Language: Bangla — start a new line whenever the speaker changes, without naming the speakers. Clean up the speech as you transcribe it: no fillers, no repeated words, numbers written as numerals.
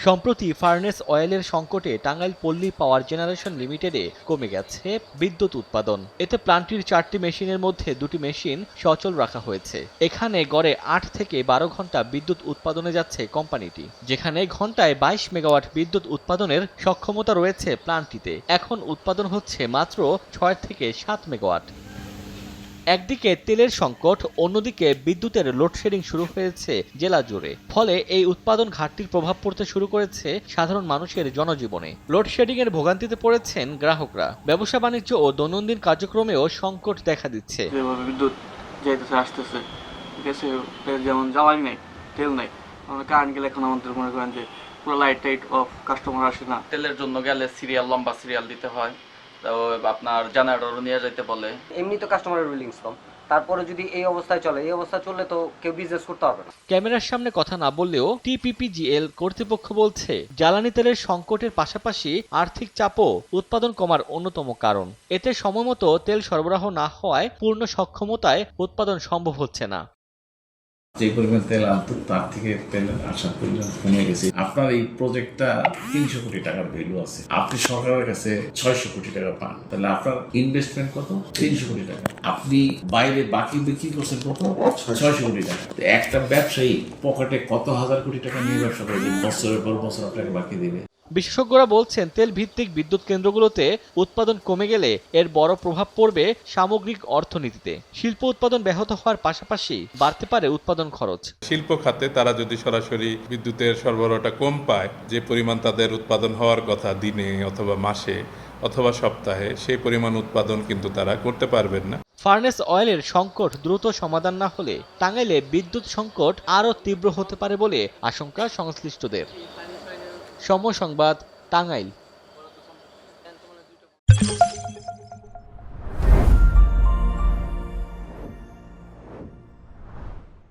সম্প্রতি ফার্নেস অয়েলের সংকটে টাঙ্গাইল পল্লী পাওয়ার জেনারেশন লিমিটেডে কমে গেছে বিদ্যুৎ উৎপাদন। এতে প্ল্যান্টটির 4টি মেশিনের মধ্যে 2টি মেশিন সচল রাখা হয়েছে। এখানে গড়ে 8 থেকে 12 ঘন্টা বিদ্যুৎ উৎপাদনে যাচ্ছে কোম্পানিটি, যেখানে ঘন্টায় 22 মেগাওয়াট বিদ্যুৎ উৎপাদনের সক্ষমতা রয়েছে প্ল্যান্টটিতে। এখন উৎপাদন হচ্ছে মাত্র 6 থেকে 7 মেগাওয়াট। একদিকে তেলের সংকট, অন্যদিকে বিদ্যুতের লোডশেডিং শুরু হয়েছে জেলা জুড়ে। ফলে এই উৎপাদন ঘাটতির প্রভাব পড়তে শুরু করেছে সাধারণ মানুষের জনজীবনে। লোডশেডিং এর ভোগান্তিতে পড়েছেন গ্রাহকরা। ব্যবসা বাণিজ্য ও দৈনন্দিন কার্যক্রমেও সংকট দেখা দিচ্ছে।
বিদ্যুৎ যাইতেছে আসতেছে, ঠিক আছে, যেমন জ্বালানি নাই, তেল নাই, কারেন্ট গেলে এখন আমাদের মনে করেন যে পুরো লাইট টাইট অফ, কাস্টমার আসে না। তেলের জন্য গেলে লম্বা সিরিয়াল দিতে হয়, আপনার জেনারেটরও নিয়ে যেতে বলে।
এমনি তো কাস্টমারের রুলিংস কম, তারপরে যদি এই অবস্থায় চলে, এই অবস্থা চললে তো কেউ বিজনেস করতে পারবে না।
ক্যামেরার সামনে কথা না বললেও টিপিপিজিএল কর্তৃপক্ষ বলছে, জ্বালানি তেলের সংকটের পাশাপাশি আর্থিক চাপও উৎপাদন কমার অন্যতম কারণ। এতে সময়মতো তেল সরবরাহ না হওয়ায় পূর্ণ সক্ষমতায় উৎপাদন সম্ভব হচ্ছে না।
যে পরিমাণ তেল আনতো তার থেকে তেলের আসার পরিমাণ কমে গেছে। আপনার এই প্রজেক্টটা 300 কোটি টাকার ভ্যালু আছে, আপনি সরকারের কাছে 600 কোটি টাকা পান, তাহলে আপনার ইনভেস্টমেন্ট কত? 300 কোটি টাকা। আপনি বাইরে বাকি বিক্রি করছেন কত? 600 কোটি টাকা। একটা ব্যবসায়ী পকেটে কত হাজার কোটি টাকা নিয়ে ব্যবসা করে, বছরের পর বছর আপনাকে বাকি দেবে।
বিশেষজ্ঞরা বলছেন, তেল ভিত্তিক বিদ্যুৎ কেন্দ্রগুলোতে উৎপাদন কমে গেলে এর বড় প্রভাব পড়বে সামগ্রিক অর্থনীতিতে। শিল্প উৎপাদন ব্যাহত হওয়ার পাশাপাশি বাড়তে পারে উৎপাদন খরচ।
শিল্প খাতে তারা যদি সরাসরি বিদ্যুতের সরবরাহটা কম পায়, যে পরিমাণ তাদের উৎপাদন হওয়ার কথা দিনে অথবা মাসে অথবা সপ্তাহে, সেই পরিমাণ উৎপাদন কিন্তু তারা করতে পারবেন না।
ফার্নেস অয়েলের সংকট দ্রুত সমাধান না হলে টাঙ্গাইলে বিদ্যুৎ সংকট আরও তীব্র হতে পারে বলে আশঙ্কা সংশ্লিষ্টদের। সময় সংবাদ, টাঙ্গাইল।